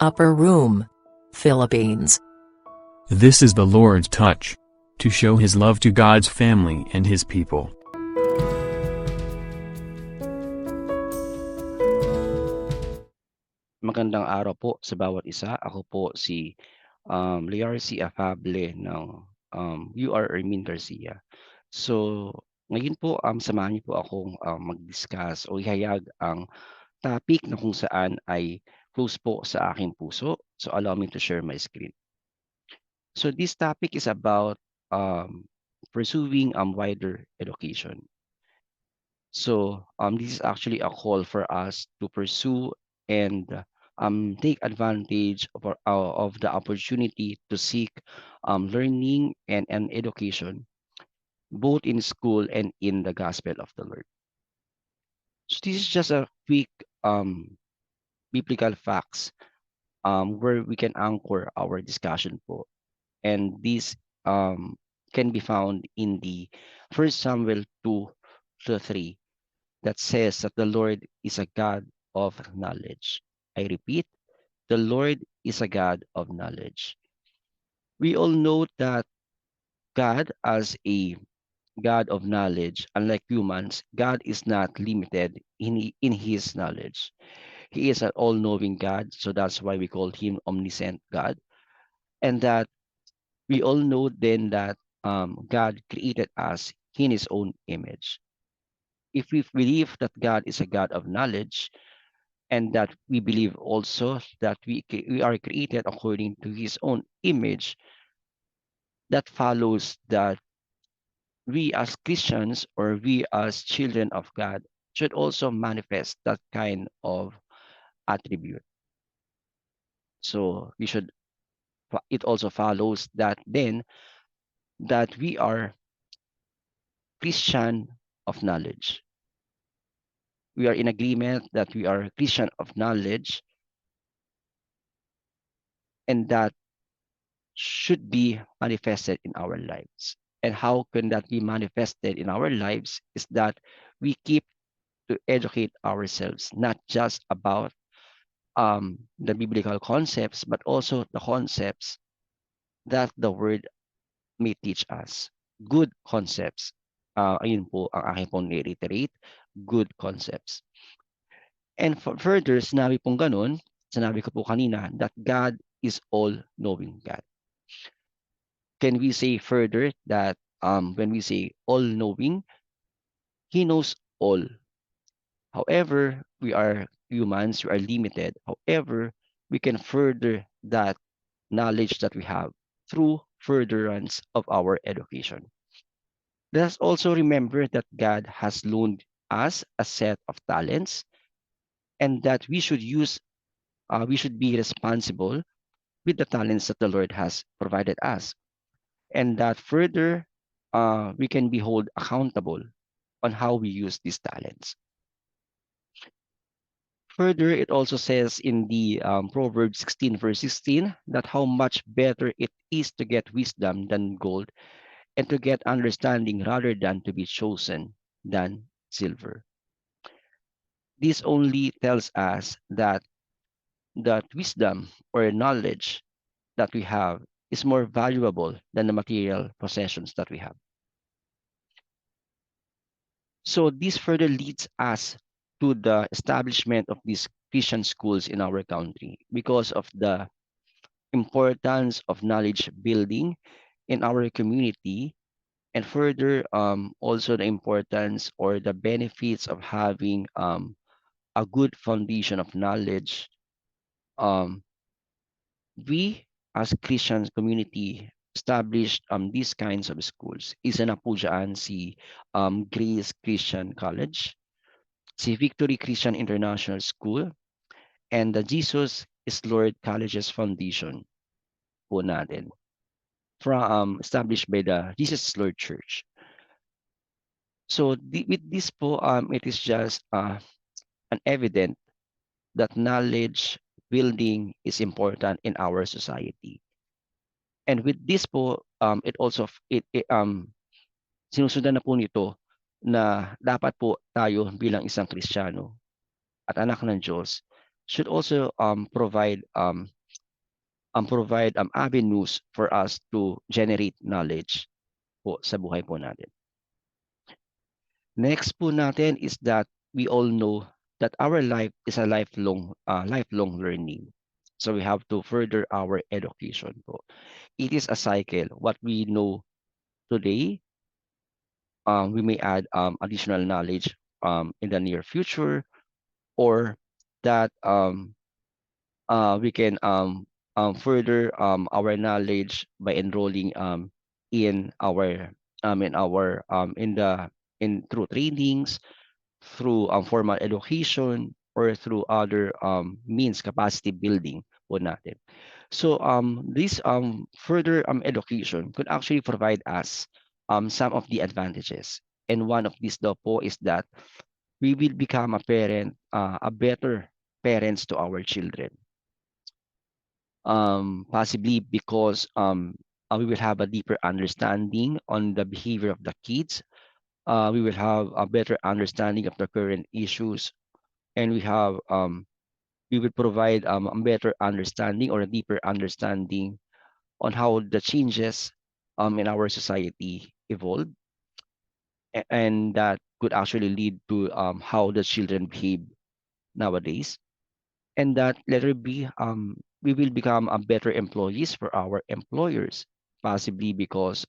Upper Room, Philippines. This is the Lord's touch. To show His love to God's family and His people. Magandang araw po sa bawat isa. Ako po si Learz Afable ng UR Ermin Garcia. So, ngayon po samahan niyo po akong mag-discuss o ihayag ang topic na kung saan ay close po sa aking puso. So, allow me to share my screen. So, this topic is about pursuing wider education. So, this is actually a call for us to pursue and take advantage of the opportunity to seek learning and education, both in school and in the gospel of the Lord. So, this is just a quick biblical facts where we can anchor our discussion po. And this can be found in the 1 Samuel 2 to 3 that says that the Lord is a God of knowledge. I repeat, the Lord is a God of knowledge. We all know that God, as a God of knowledge, unlike humans, God is not limited in his knowledge. He is an all-knowing God, so that's why we call him omniscient God. And that we all know then that God created us in his own image. If we believe that God is a God of knowledge, and that we believe also that we are created according to his own image, that follows that we as Christians or we as children of God should also manifest that kind of attribute. So it also follows that then that we are Christian of knowledge. We are in agreement that we are Christian of knowledge, and that should be manifested in our lives. And how can that be manifested in our lives is that we keep to educate ourselves, not just about the biblical concepts, but also the concepts that the word may teach us. Good concepts. Ayun po ang aking pong reiterate, good concepts. And further, sinabi ko po kanina, that God is all-knowing God. Can we say further that when we say all-knowing, He knows all. However, we are humans, we are limited. However, we can further that knowledge that we have through furtherance of our education. Let us also remember that God has loaned us a set of talents, and that we should be responsible with the talents that the Lord has provided us. And that further, we can be held accountable on how we use these talents. Further, it also says in the Proverbs 16 verse 16 that how much better it is to get wisdom than gold, and to get understanding rather than to be chosen than silver. This only tells us that wisdom or knowledge that we have is more valuable than the material possessions that we have. So this further leads us to the establishment of these Christian schools in our country because of the importance of knowledge building in our community, and further also the importance or the benefits of having a good foundation of knowledge. We as Christian community established these kinds of schools. Isa na po dyan si Grace Christian College, si Victory Christian International School, and the Jesus is Lord Colleges Foundation po natin, from established by the Jesus is Lord Church. So with this po, it is just an evident that knowledge building is important in our society. And with this po, it also sinusundan na po nito na dapat po tayo bilang isang Kristiyano at anak ng Diyos should also provide avenues for us to generate knowledge po sa buhay po natin. Next po natin is that we all know that our life is a lifelong learning. So we have to further our education po. It is a cycle. What we know today, we may add additional knowledge in the near future, or that we can further our knowledge by enrolling in our in through trainings, through formal education, or through other means capacity building po natin. So this further education could actually provide us some of the advantages. And one of these daw po is that we will become a better parents to our children. Possibly because we will have a deeper understanding on the behavior of the kids. We will have a better understanding of the current issues, and we will provide a better understanding or a deeper understanding on how the changes in our society evolve, and that could actually lead to how the children behave nowadays. And that letter B, we will become a better employees for our employers, possibly because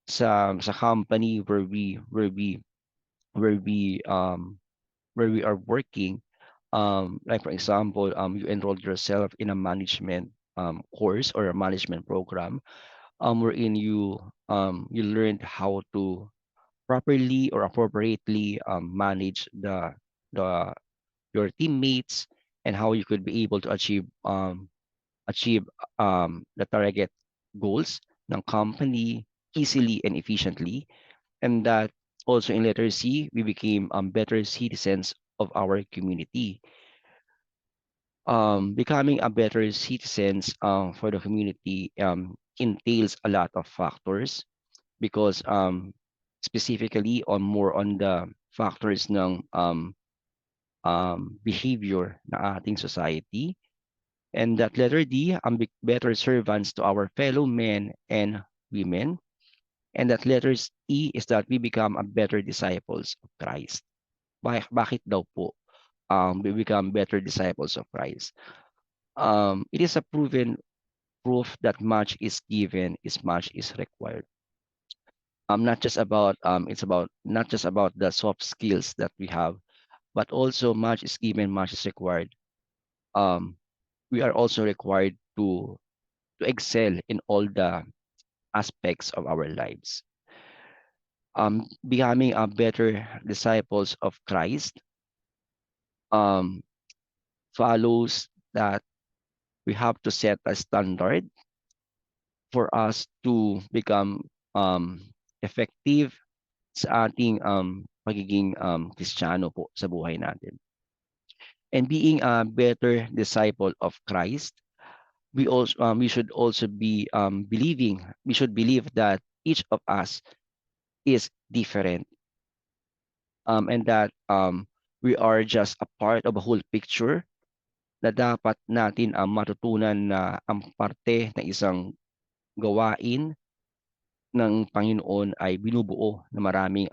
sa company where we where we are working, like for example, you enrolled yourself in a management course or a management program, wherein you learned how to properly or appropriately manage the your teammates, and how you could be able to achieve the target goals ng company easily and efficiently. And that also in letter C, we became better citizens of our community. Becoming a better citizens for the community entails a lot of factors, because specifically on more on the factors ng behavior na ating society. And that letter D, better servants to our fellow men and women. And that letter E is that we become a better disciples of Christ. Bakit daw po we become better disciples of Christ? It is a proven proof that much is given, is much is required. Not just about it's about not just about the soft skills that we have, but also much is given, much is required. We are also required to excel in all the aspects of our lives. Becoming a better disciples of Christ um, follows that we have to set a standard for us to become effective sa ating pagiging Kristiyano po sa buhay natin. And being a better disciple of Christ, we should also be we should believe that each of us is different, and that we are just a part of a whole picture na dapat natin matutunan na ang parte ng isang gawain ng Panginoon ay binubuo na maraming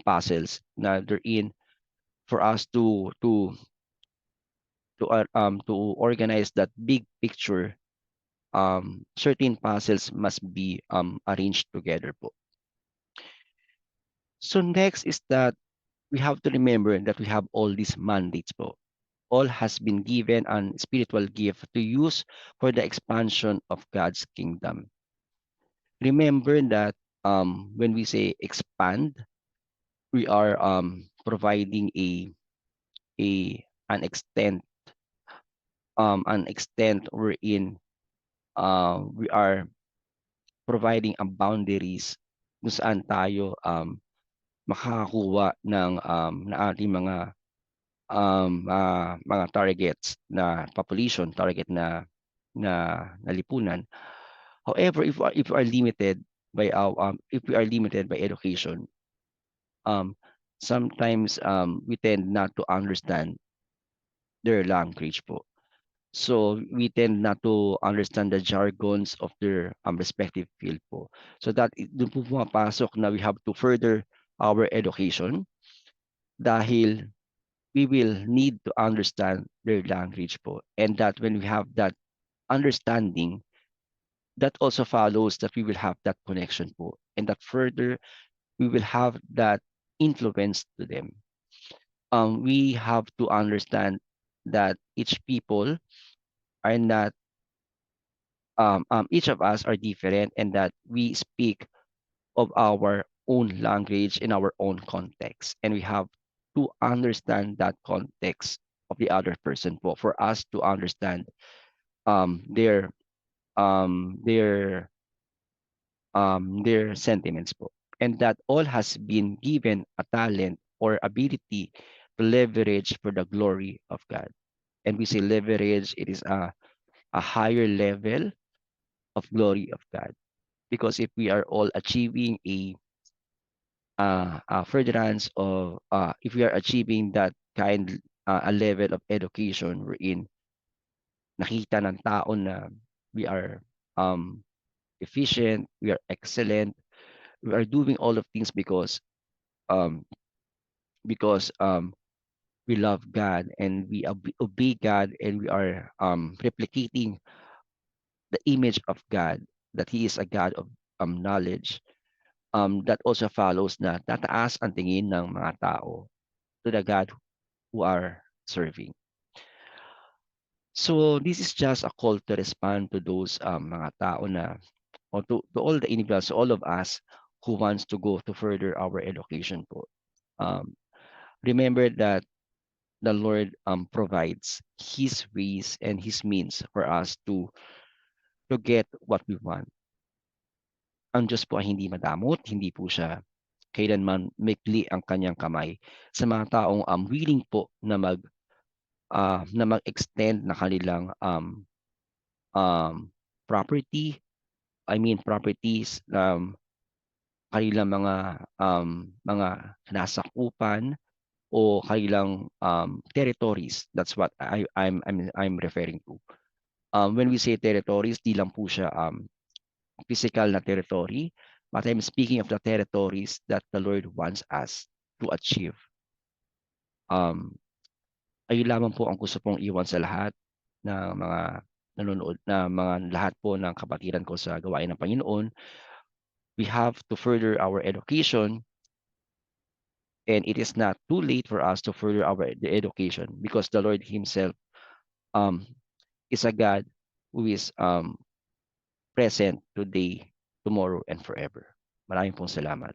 puzzles na therein for us to organize that big picture. Certain puzzles must be arranged together po. So next is that we have to remember that we have all these mandates po. All has been given an spiritual gift to use for the expansion of God's kingdom. Remember that when we say expand, we are providing an extent wherein we are providing boundaries kung saan tayo makakakuha ng ating mga targets na population, target na lipunan. However, if we are limited by education, sometimes we tend not to understand their language po. So we tend not to understand the jargons of their respective field po. So that doon po pumapasok na we have to further our education dahil we will need to understand their language po. And that when we have that understanding, that also follows that we will have that connection po. And that further, we will have that influence to them. We have to understand that each people are not, each of us are different and that we speak of our own language in our own context. And we have to understand that context of the other person po for us to understand their their sentiments po. And that all has been given a talent or ability to leverage for the glory of God. And we say leverage, it is a higher level of glory of God. Because if we are all achieving a furtherance of, if we are achieving that kind, a level of education wherein nakita ng tao na we are um, efficient, we are excellent, we are doing all of things um, because we love God and we obey God and we are replicating the image of God, that He is a God of knowledge. That also follows na tataas ang tingin ng mga tao to the God who are serving. So this is just a call to respond to those mga tao na, or to all the individuals, all of us who wants to go to further our education po. Remember that the Lord provides His ways and His means for us to get what we want. Ang Diyos po ay hindi madamot, hindi po siya kailanman maikli ang kanyang kamay sa mga taong willing po na mag-extend na kanilang property, I mean properties, kanilang mga nasakupan o kanilang territories. That's what I'm referring to. When we say territories, di lang po siya physical na territory, but I'm speaking of the territories that the Lord wants us to achieve. Ayun lamang po ang gusto pong iwan sa lahat ng mga nanonood, na mga lahat po ng kapatiran ko sa gawain ng Panginoon. We have to further our education, and it is not too late for us to further the education because the Lord Himself um, is a God who is present today, tomorrow, and forever. Maraming pong salamat.